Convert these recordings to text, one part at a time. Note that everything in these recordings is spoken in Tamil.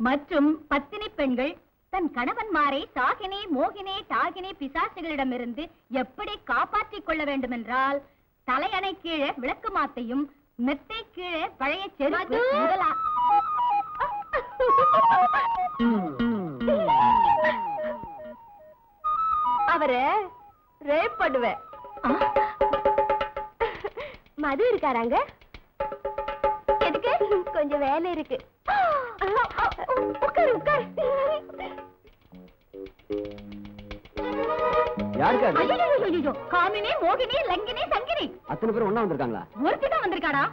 மற்றும் பத்தினி பெண்கள் தன் கணவன்மாரை சாகினி, மோகினி, டாகினி பிசாசுகளிடமிருந்து எப்படி காப்பாற்றிக் கொள்ள வேண்டும் என்றால், தலையணை கீழே விளக்கு மாத்தையும், மெத்தை கீழே பழைய செருப்பு முதலா அவரை ரேப் பண்ணுவேன். மது இருக்காராங்க? எதுக்கு? கொஞ்சம் வேலை இருக்கு. உட்காரு உட்காரு. காமினி, மோகினி, லங்கினி, சங்கினி அத்தனை பேர் ஒண்ணா வந்திருக்காங்களா? ஒருத்தி தான் வந்திருக்காடா.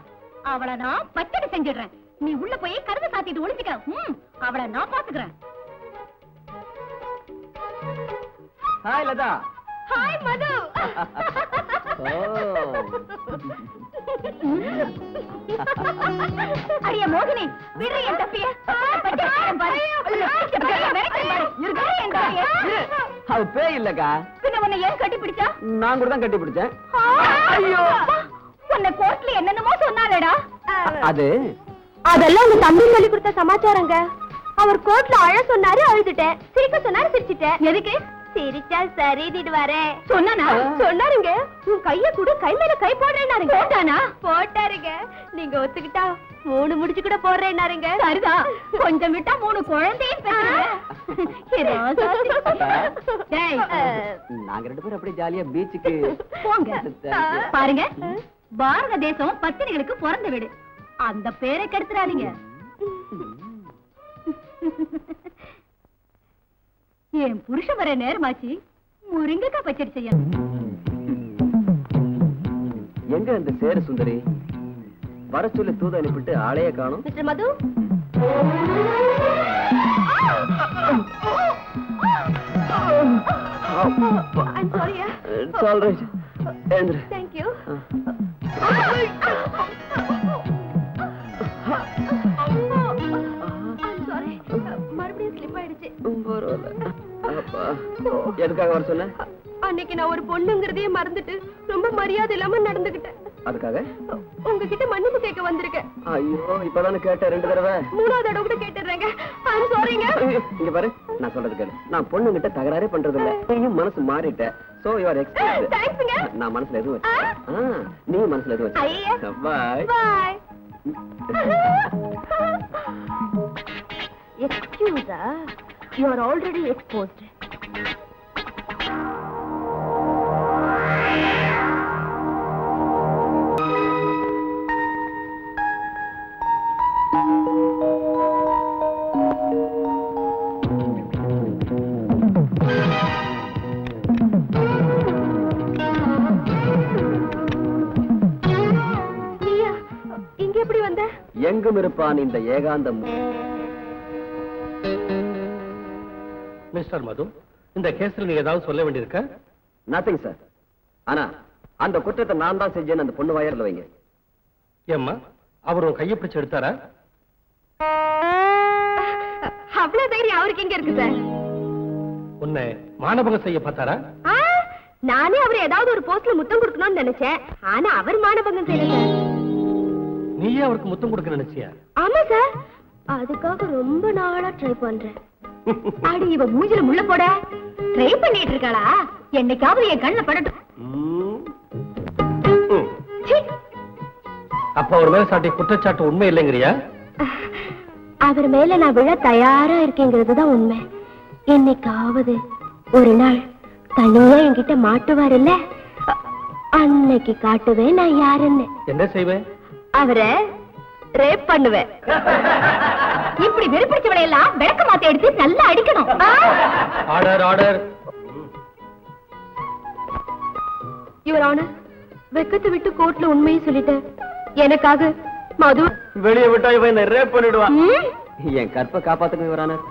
அவளை நான் பச்சடி செஞ்சிடுறேன். நீ உள்ள போய் கதவை சாத்திட்டு ஒளிச்சுக்க. அவளை நான் பாத்துக்கிறேன். ஹாய் லதா. ஹாய் மது. அடியே மோகினி, விடு என் தப்பிய. அது பேய் இல்லக்கா. பின்ன உன்னை ஏன் கட்டி பிடிச்சா? நான் கூட தான் கட்டி பிடிச்சேன். ஐயோ, உன்னை கோர்ட்ல என்னென்னமோ சொன்னாலடா. அதெல்லாம் உங்க தம்பி சொல்லி கொடுத்த சமாச்சாரங்க. அவர் கோர்ட்ல அழ சொன்னாரு, அழுதுட்டேன். சிரிக்க சொன்னாரு, சிரிச்சிட்டேன். எதுக்கு? சிரிச்சா சரிதிடுவாரே சொன்னானா? சொன்னாருங்க. உன் கைய கூட கை மேல கை போடுறேன்னாருங்க. போட்டானா? போட்டாருங்க. நீங்க ஒத்துக்கிட்டா 3 முடிச்சு கூட போடுறேன்னாருங்க. சரிதா, கொஞ்சம் விட்டா 3 குழந்தையும் நாங்க 2 பேரும் அப்படியே ஜாலியா பீச்சுக்கு போங்க. பாருங்க, பாரத தேசம் பத்தினிகளுக்கு பிறந்த வீடு. அந்த பேரை கெடுத்துறாதீங்க. என் புருஷன் வர நேரமாச்சு. முருங்கைக்காய் பச்சடி செய்யணும். எங்க அந்த சேர சுந்தரி? வர சொல்லி தூது அனுப்பிட்டு ஆளைய காணும். Mister Madhu, I'm sorry. It's all right. Andrew. Thank you. I'm sorry. மறுபடியும் ஸ்லிப் ஆயிடுச்சு. எதுக்காக வர சொன்ன? அன்னைக்கு நான் ஒரு பொண்ணுங்கிறதையே மறந்துட்டு ரொம்ப மரியாதை இல்லாம நடந்துகிட்டேன். அதுக்காக உங்ககிட்ட மன்னிப்பு கேட்க வந்திருக்கேன். ஐயோ, இப்பதானே கேட்டேன் 2 தடவை. 3வது தடவை கூட கேட்டுறேங்க. I'm sorryங்க. இங்க பாரு, நான் சொல்றது கேளு. நான் பொண்ணுகிட்ட தகராறே பண்றது இல்ல. நீயும் மனசு மாறிட்ட. So you are excused. தேங்க்ஸ்ங்க. நான் மனசுல எதுவும் வச்சேன். நீ மனசுல எதுவும் வச்சேன். Bye. Bye. Excuse, you are already exposed. இங்க எப்படி வந்த? எங்கும் இருப்பான் இந்த ஏகாந்தம். மிஸ்டர் மது, இந்த கேஸ்ல நீங்க ஏதாவது சொல்ல வேண்டியிருக்க? Nothing sir. ஆனா அந்த குற்றத்தை நான் தான் செஞ்சேன்னு அந்த பொண்ணு வாயர்ல வைங்க. ஏம்மா, அவரும் கையை பிடிச்சு எடுத்தாரா? அவ்வளவு தைரியம் அவருக்கு எங்க இருக்கு சார்? உன்னை மானபங்கம் செய்ய பார்த்தாரா? நானே அவர் ஏதாவது ஒரு போஸ்ட்ல முத்தம் கொடுக்கணும்னு நினைச்சேன். ஆனா அவர் மானபங்கம் செய்யல சார். நீயே அவருக்கு முத்தம் கொடுக்க நினைச்சியா? ஆமா சார், அதுக்காக ரொம்ப நாளா ட்ரை பண்றேன். அடி, இவ மூஞ்சில முள்ள போட ட்ரை பண்ணிட்டு இருக்காளா? என்னைக்காவது என் கண்ணுல படட்டும். அப்ப அவர் மேல சாட்டி குற்றச்சாட்டு உண்மை இல்லைங்கிறியா? அவர் மேல நான் விழ தயாரா இருக்கேங்கிறது தான் உண்மை. என்னைக்காவது ஒரு நாள் தனியா என்கிட்ட மாட்டுவார் இல்ல, அன்னைக்கு காட்டுவேன் நான் யாருன்னு. என்ன செய்வேன்? அவரை ரேப் பண்ணுவேன். இப்படி வெறுப்பிடிச்சவளை எல்லாம் விளக்க மாத்த எடுத்து நல்லா அடிக்கணும். Order, order. யுவர் ஆனர், வெக்கத்தை விட்டு கோர்ட்ல உண்மையை சொல்லிட்டேன். எனக்காக மது வெளியே விட்டா இவன் என்ன ரேப் பண்ணிடுவா. என் கற்பை காப்பாத்துக்கு யுவர் ஆனர்.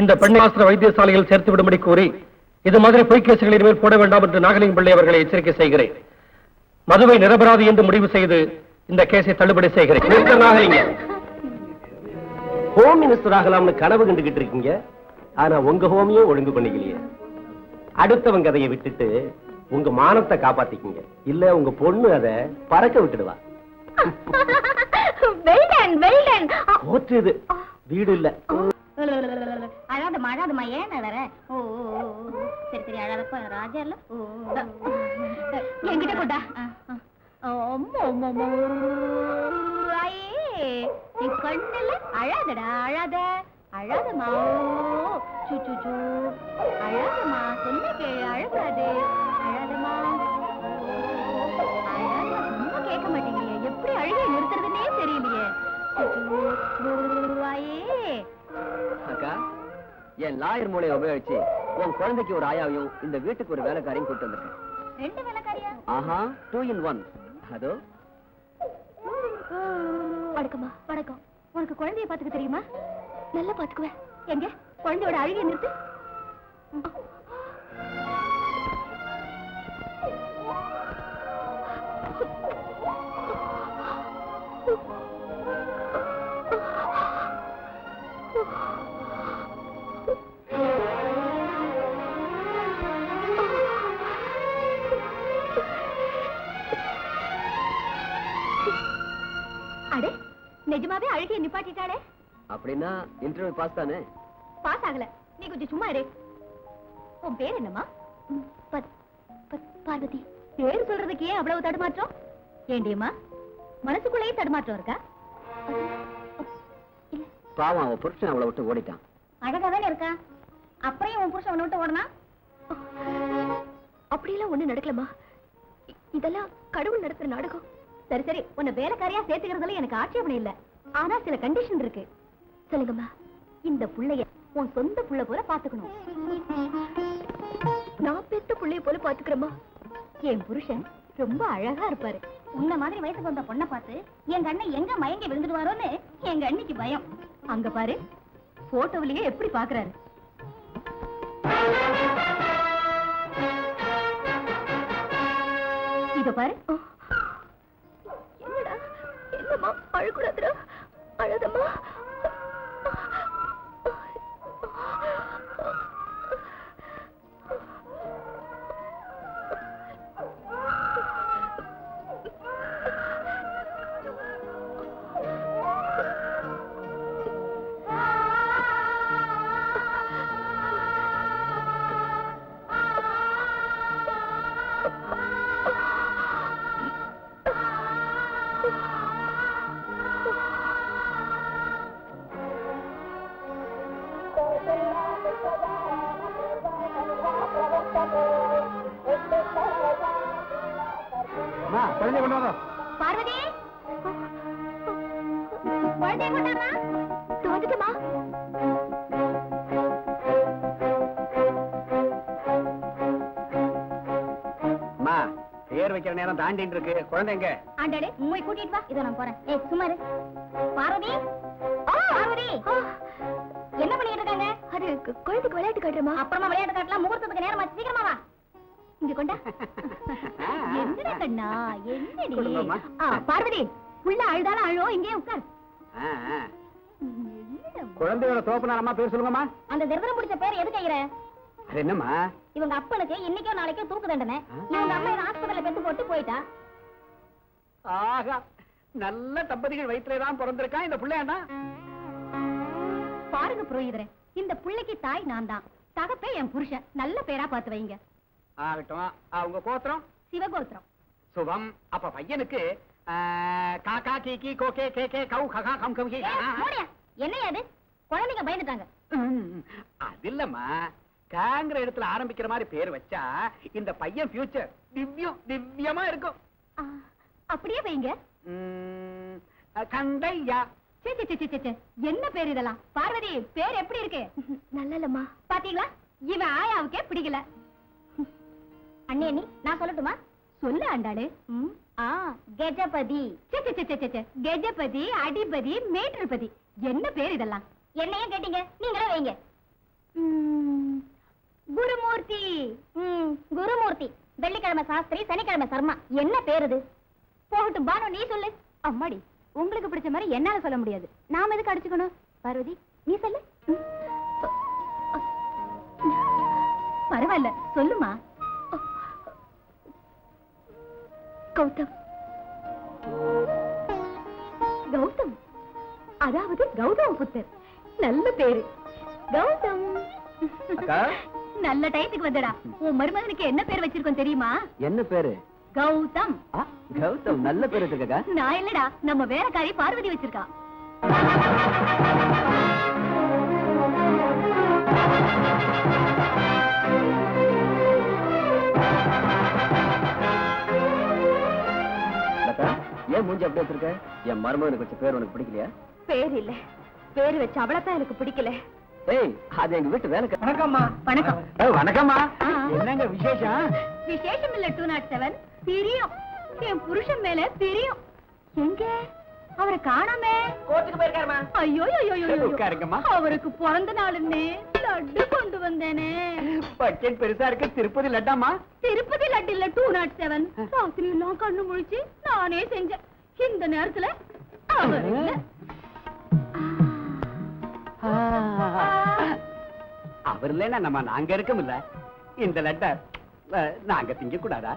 இந்த பெண்ணை ஆஸ்திர வைத்தியசாலையில் சேர்த்து விடும்படி கூறி இது மாதிரி பொய் கேசுகளின் மேல் போட வேண்டாம் என்று நாகலிங்கம் பிள்ளை அவர்களை எச்சரிக்கை செய்கிறேன். மதுவை நிரபராதி என்று முடிவு செய்து இந்த கேஸை தள்ளுபடி செய்கிறேன். மிஸ்டர் நாகலிங்கம், ஹோம் மினிஸ்டர் ஆகலாம்னு கனவு கண்டுகிட்டு இருக்கீங்க. ஆனா உங்க ஹோமியும் ஒழுங்கு பண்ணிக்கலையே. அடுத்தவங்க அதைய விட்டுட்டு உங்க மானத்தை காப்பாத்திக்கீங்க. இல்ல உங்க பொண்ணு அதை பறக்க விட்டுடுவா. Well done, well done. Oh court இது, வீடு இல்ல. அழாதம்மா அழாதம்மா, ஏன் அழற? ஓ சரி சரி, அழாதப்ப ராஜா இல்ல. என்கிட்ட கொண்டா. நீ கண்ணுல அழாதடா, அழாத அழாதம்மா. அழாதம்மா, சொன்ன கேளு, அழக்கூடாது. அழாதம்மா, அழாத. சும்மா கேட்க மாட்டேங்கிறியே, எப்படி அழுகை நிறுத்துறதுன்னே தெரியலையே. அக்கா, என் லாயர் மூளையை உபயோகிச்சு உன் குழந்தைக்கு ஒரு ஆயாவையும் இந்த வீட்டுக்கு ஒரு வேலைக்காரையும் கூட்டு வந்திருக்கேன். 2 வேலைக்காரியா? ஆஹா, 2 in 1. அதோ வணக்கம்மா. வணக்கம். உனக்கு குழந்தைய பாத்துக்க தெரியுமா? நல்லா பாத்துக்குவேன். எங்க குழந்தையோட அழுகை நிறுத்து. அடே, நிஜமாவே அழுகையை நிப்பாட்டிட்டாளே. அப்படின்னா இன்டர்வியூ பாஸ் தானே? பாஸ் ஆகல. நீ கொஞ்சம் சும்மா இரு. உன் பேர் என்னம்மா? பார்வதி. பேர் சொல்றதுக்கு ஏன் அவ்வளவு தடுமாற்றம்? ஏண்டியம்மா, மனசுக்குள்ளேயே தடுமாற்றம் இருக்கா? பாவம், அவன் புருஷன் அவளை விட்டு ஓடிட்டான். அழகாதானே இருக்கா, அப்புறம் உன் புருஷன் அவனை விட்டு ஓடனா? அப்படியெல்லாம் ஒண்ணு நடக்கலமா. இதெல்லாம் கடவுள் நடத்துற நாடகம். சரி சரி, உன்னை வேலைக்காரியா சேர்த்துக்கிறதுல எனக்கு ஆட்சேபணம் இல்ல. ஆனா சில கண்டிஷன் இருக்கு. சொல்லுங்கம்மா. இந்த புள்ளைய உன் சொந்த புள்ள போல பாத்துக்கணும். நான் பெத்த புள்ளைய போல பாத்துக்கிறேம்மா. என் புருஷன் ரொம்ப அழகா இருப்பாரு. உன்ன மாதிரி வயசுக்கு வந்த பொண்ணை பார்த்து எங்க அண்ணன் எங்க மயங்கி விழுந்துடுவாரோன்னு எங்க அண்ணிக்கு பயம். அங்க பாரு, போட்டோவிலேயே எப்படி பாக்குறாரு. இத பாரு. என்னடா, என்னம்மா, அழக்கூடாதுடா, அழதம்மா. குழந்தை கொண்டு வரோம். பார்வதி, குழந்தைய கொண்டாமா? வந்துட்டுமா? அம்மா, பேர் வைக்கிற நேரம் தாண்டிட்டு இருக்கு. குழந்தைங்க ஆண்டாளே, உண்மை கூட்டிட்டு வா. இதோ நான் போறேன். ஏய் சும்மா இரு. பார்வதி, பார்வதி, என்ன பண்ணிட்டு இருக்காங்க? அது குழந்தைக்கு விளையாட்டு காட்டுறமா. அப்புறமா விளையாட்டு காட்டலாம். முகூர்த்தத்துக்கு நேரம் ஆச்சு, சீக்கிரமா வா. இங்க கொண்டா. என்னடா கண்ணா, என்னடி? கொடுங்கம்மா. பார்வதி, புள்ள அழுதாலும் அழும், இங்கே உட்கார். குழந்தையோட தோப்பனார் அம்மா பேர் சொல்லுங்கம்மா. அந்த திருதரம் பிடிச்ச பேர் எது கையிற? அது என்னம்மா? இவங்க அப்பனுக்கு இன்னைக்கோ நாளைக்கோ தூக்கு தண்டனை. இவங்க அம்மா இதை ஹாஸ்பிட்டல்ல பெத்து போட்டு போயிட்டா. ஆகா, நல்ல தம்பதிகள் வயிற்றுலதான் பிறந்திருக்கான் இந்த பிள்ளையாண்டா. பாருங்க புரோகிதரே, இந்த புள்ளைக்கு தாய் நான் தான், தகப்பே என் புருஷன். நல்ல பேரா பார்த்து வைங்க. ஆகட்டும். அவங்க கோத்திரம் சிவகோத்திரம். சுபம். அப்ப பையனுக்கு காக்கா கீக்கி கோகே கேகே கவு ககா கம் கம் கி. என்னையா அது? குழந்தைங்க பயந்துட்டாங்க. அது இல்லம்மா, காங்கிற இடத்துல ஆரம்பிக்கிற மாதிரி பேர் வச்சா இந்த பையன் ஃபியூச்சர் திவ்யமா இருக்கும். அப்படியே வைங்க. கண்டையா. என்ன பேர் இதெல்லாம்? பார்வதி, பேர் எப்படி இருக்கு? நல்லா இல்லம்மா. பாத்தீங்களா, இவன் ஆயாவுக்கே பிடிக்கல. அண்ணே, நீ நான் சொல்லட்டுமா? சொல்லு ஆண்டாளு. கஜபதி. கஜபதி, அடிபதி, மேட்டர்பதி. என்ன பேர் இதெல்லாம்? என்னையும் கேட்டீங்க, நீங்களே வைங்க. குருமூர்த்தி. குருமூர்த்தி. வெள்ளிக்கிழமை சாஸ்திரி, சனிக்கிழமை சர்மா. என்ன பேர் இது? போகட்டும் பானு, நீ சொல்லு. அம்மாடி, உங்களுக்கு பிடிச்ச மாதிரி என்னால சொல்ல முடியாது. நாம எதுக்கு அடிச்சுக்கணும்? பார்வதி, நீ சொல்லு. பரவாயில்ல, சொல்லுமா. கௌதம். கௌதம். அதாவது கௌதம புத்தர். நல்ல பேரு கௌதம். அக்கா. நல்ல டயத்துக்கு வந்தடா. உன் மருமகனுக்கு என்ன பேர் வச்சிருக்கோம் தெரியுமா? என்ன பேரு? கௌதம். கௌதம் நல்ல பேரு வச்சிருக்கா. நான் இல்லடா, நம்ம வேலைக்காரி பார்வதி வச்சிருக்கா. ஏன் மூஞ்சி அப்படியே வச்சிருக்க? என் மருமகனுக்கு வச்ச பேர் உனக்கு பிடிக்கலையா? பேர் இல்ல, பேர் வச்சு அவளத்தான் எனக்கு பிடிக்கல. ஏய், அது எங்க வீட்டு வேலை. வணக்கம்மா. வணக்கம். வணக்கம்மா. ஆ. என்னங்க விசேஷம்? விசேஷம் இல்ல 207. பிரியம். என் புருஷன் மேல பிரியம். எங்க அவரை காணாமே? கோர்ட்டுக்கு போயிருக்காருமா. ஐயோ ஐயோ ஐயோ, உட்காருங்கம்மா. அவருக்கு பிறந்த நாளுன்னு லட்டு கொண்டு வந்தேனே. பட்ஜெட் பெருசா இருக்கு. திருப்பதி லட்டாமா? திருப்பதி லட்டு இல்ல 207. ராத்திரி எல்லாம் கண்ணு முழிச்சு நானே செஞ்சேன். இந்த நேரத்துல அவர் இல்ல. அவர் இல்லைன்னா நம்ம நாங்க இருக்கோம்ல. இந்த லெட்டர் நாங்க திங்க கூடாதா?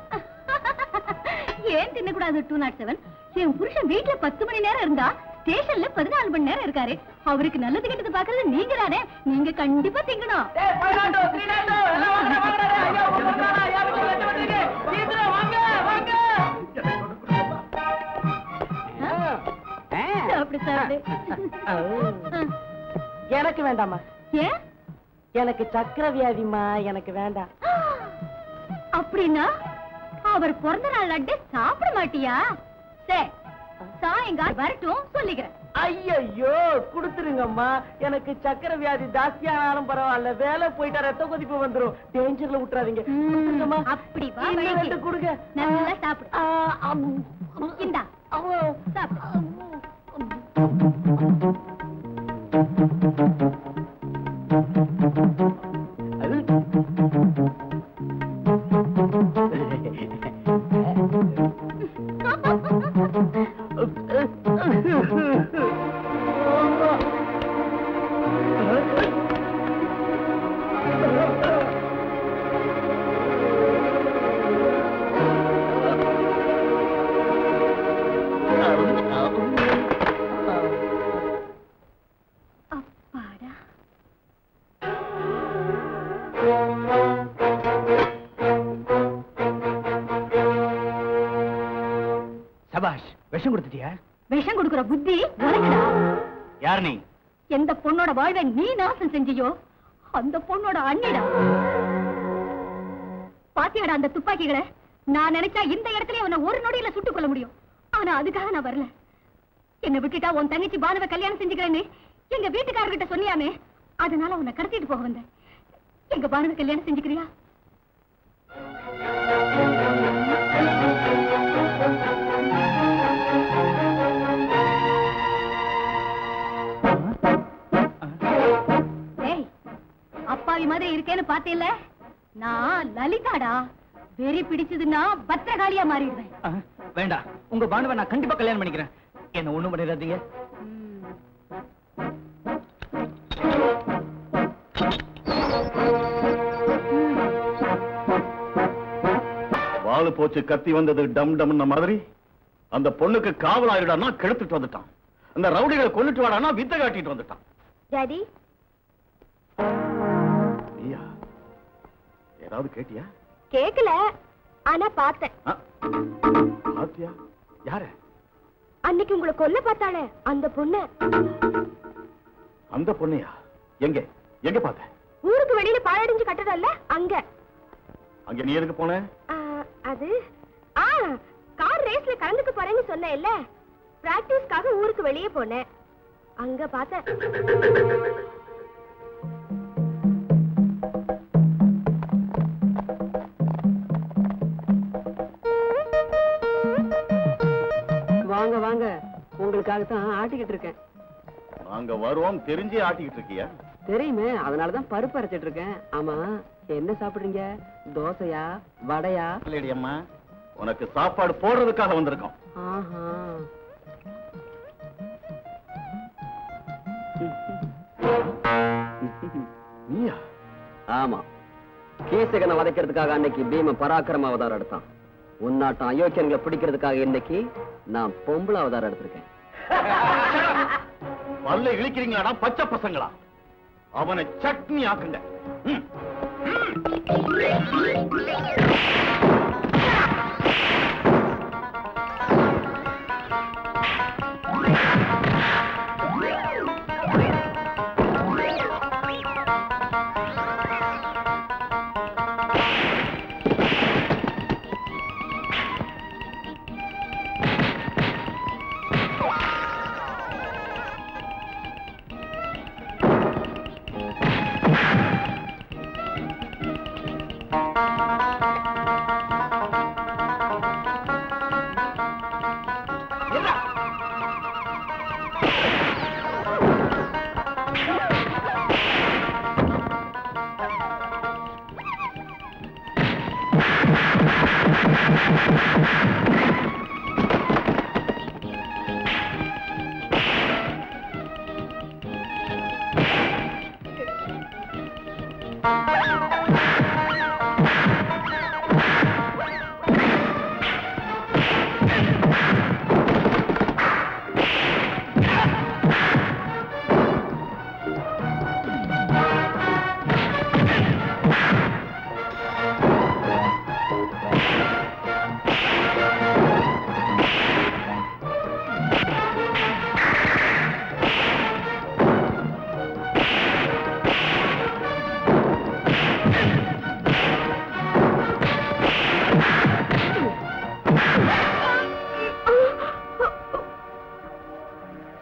ஏன் தின்னக்கூடாது 207? என் புருஷன் வீட்டுல 10 மணி நேரம் இருந்தா ஸ்டேஷன்ல 14 மணி நேரம் இருக்காரு. அவருக்கு நல்லது கெட்டது பாக்குறது நீங்க தானே. நீங்க கண்டிப்பா திங்கணும். அப்படி சாப்பிடு. எனக்கு வேண்டாமா? ஏன்? எனக்கு சக்கரை வியாதிமா, எனக்கு வேண்டாம். அப்படின்னா அவர் பிறந்த நாள் லட்டு சாப்பிட மாட்டியா? சரி, சாயங்காலம் வரட்டும் சொல்லிக்கிறேன். ஐயோ குடுத்துருங்கம்மா. எனக்கு சக்கரை வியாதி ஜாஸ்தியானாலும் பரவாயில்ல, வேலை போயிட்டா ரத்த கொதிப்பு வந்துரும். டேஞ்சர்ல விட்டுறாதீங்க. கொடுத்துருங்கம்மா. அப்படி வா, இன்னும் வழிக்கு. ரெண்டு கொடுங்க. நல்லா சாப்பிடு. இந்தா சாப்பிடு. அப்பாடா. சபாஷ், விஷம் கொடுத்துட்டியா? விஷம் கொடுக்கிற புத்தி உனக்குடா. யார் நீ? எந்த பொண்ணோட வாழ்வை நீ நாசம் செஞ்சியோ அந்த பொண்ணோட அண்ணிடா. பாத்தியாடா அந்த துப்பாக்கிகளை? நான் நினைச்சா இந்த இடத்துல உன்னை ஒரு நொடியில சுட்டுக் கொள்ள முடியும். ஆனா அதுக்காக நான் வரல. என்ன விட்டுட்டா உன் தங்கச்சி பானுவை கல்யாணம் செஞ்சுக்கிறேன்னு எங்க வீட்டுக்காரர்கிட்ட சொன்னியாமே, அதனால உன்னை கடத்திட்டு போக வந்தேன். எங்க பானுவை கல்யாணம் செஞ்சுக்கிறியா? அப்பாவி மாதிரி இருக்கேன்னு பாத்தீல்ல, நான் லலிதாடா. வெறி பிடிச்சதுன்னா பத்திரகாளியா மாறிடுவேன். வேண்டாம், உங்க பானுவை நான் கண்டிப்பா கல்யாணம் பண்ணிக்கிறேன். என்ன ஒண்ணும் பண்ணிடாதீங்க. வாழு போச்சு கத்தி வந்தது டம் டம்ன மாதிரி அந்த பொண்ணுக்கு காவலாயிடானா கெடுத்துட்டு வந்துட்டான். அந்த ரவுடிகளை கொல்லிட்டு வாடானா வித்த காட்டிட்டு வந்துட்டான். டாடி, நீயா ஏதாவது கேட்டியா? கேக்கல, ஆனா பார்த்தேன். பாத்தியா? யாரு? அன்னைக்கு உங்களை கொல்ல பார்த்தாளே அந்த பொண்ணு. அந்த பொண்ணையா? எங்க எங்க பார்த்த? ஊருக்கு வெளியில பாழடைஞ்சு கட்டடம்ல அங்க. அங்க நீ எதுக்கு போன? அது கார் ரேஸ்ல கலந்துக்க போறேன்னு சொன்னேன்ல, பிராக்டிஸ்க்காக ஊருக்கு வெளியே போனேன். அங்க பார்த்தேன். வாங்க வாங்க, உங்களுக்காகத்தான் ஆட்டிக்கிட்டு இருக்கேன். நாங்க வருவோம் தெரிஞ்சே ஆட்டிக்கிட்டு இருக்கியா? தெரியுமே, அதனாலதான் பருப்பு அரைச்சிட்டு இருக்கேன். ஆமா, என்ன சாப்பிடுறீங்க? தோசையா வடையா? இல்லடி அம்மா, உனக்கு சாப்பாடு போடுறதுக்காக வந்திருக்கோம். ஆஹா. நீயா? ஆமா, கீசகனை வதைக்கிறதுக்காக அன்னைக்கு பீம பராக்கிரம அவதாரம் எடுத்தான். உன்னாட்டம் அயோக்கியங்களை பிடிக்கிறதுக்காக இன்னைக்கு நான் பொம்பளை அவதாரம் எடுத்திருக்கேன். பல்ல இழிக்கிறீங்களாடா பச்சை பசங்களா? அவனை சட்னி ஆக்குங்க. ம்.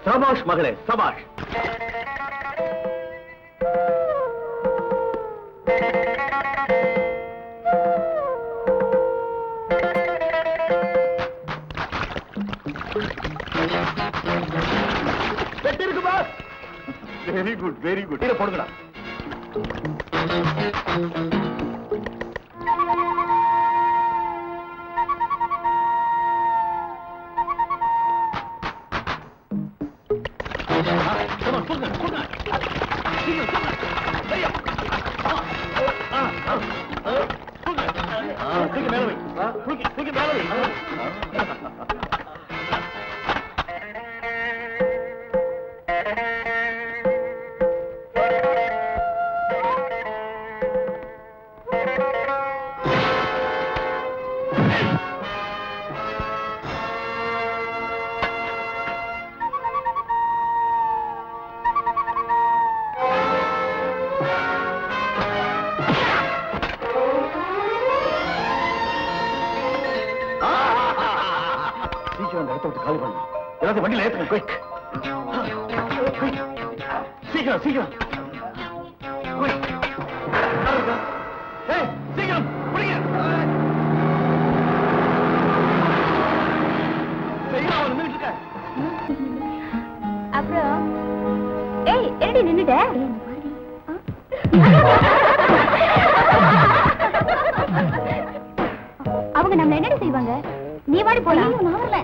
சபாஷ் மகளே, சபாஷ். இருக்கு boss. Very good, very good. இதை போடுங்கடா. தூக்கி மேல வை. தூக்கி மேல வை. சீக்கிரம் அந்த இடத்த விட்டு காலி பண்ணு. ஏதாவது வண்டியில ஏத்துங்க. குயிக், சீக்கிரம் சீக்கிரம். குயிக், சீக்கிரம் பிடிங்க. செய்யலாம், அவன் நின்றுட்டு இருக்க. அப்புறம் ஏய் என்னடி நின்னுட்ட? அவங்க நம்ம என்னடி செய்வாங்க? நீ வாடி போலாம். நான் வரல.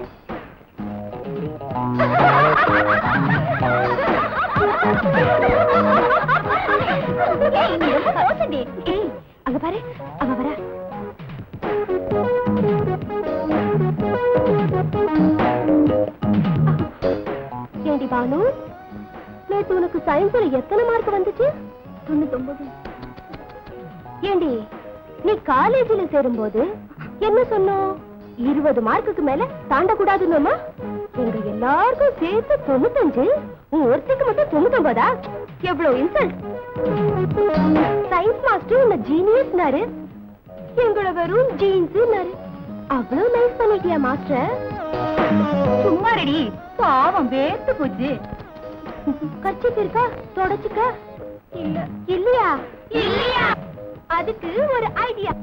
ஏய் நீ ரொம்ப ரோசடி. ஏய் அங்க பாரு, அவ வரா. ஏண்டி பானு, நேத்து உனக்கு சயின்ஸ்ல எத்தனை மார்க் வந்துச்சு? 99. ஏண்டி நீ காலேஜ்ல சேரும்போது என்ன சொன்னோம்? 20 மார்க்குக்கு மேல தாண்டக்கூடாதுன்னு. எங்க எல்லாருக்கும் சேர்த்து 95, உன் ஒருத்திக்கு மட்டும் 99. எவ்வளவு இன்சல்ட். சயின்ஸ் மாஸ்டர் உன்னை ஜீனியஸ்னாரு, எங்களை வெறும் ஜீன்ஸ்னாரு. அவ்வளவு நைஸ் பண்ணிட்டியா மாஸ்டர்? சும்மா ரெடி, பாவம் வேர்த்து போச்சு. கர்ச்சீப் இருக்கா? தொடச்சுக்க. இல்ல. இல்லையா? இல்லையா? அதுக்கு ஒரு ஐடியா.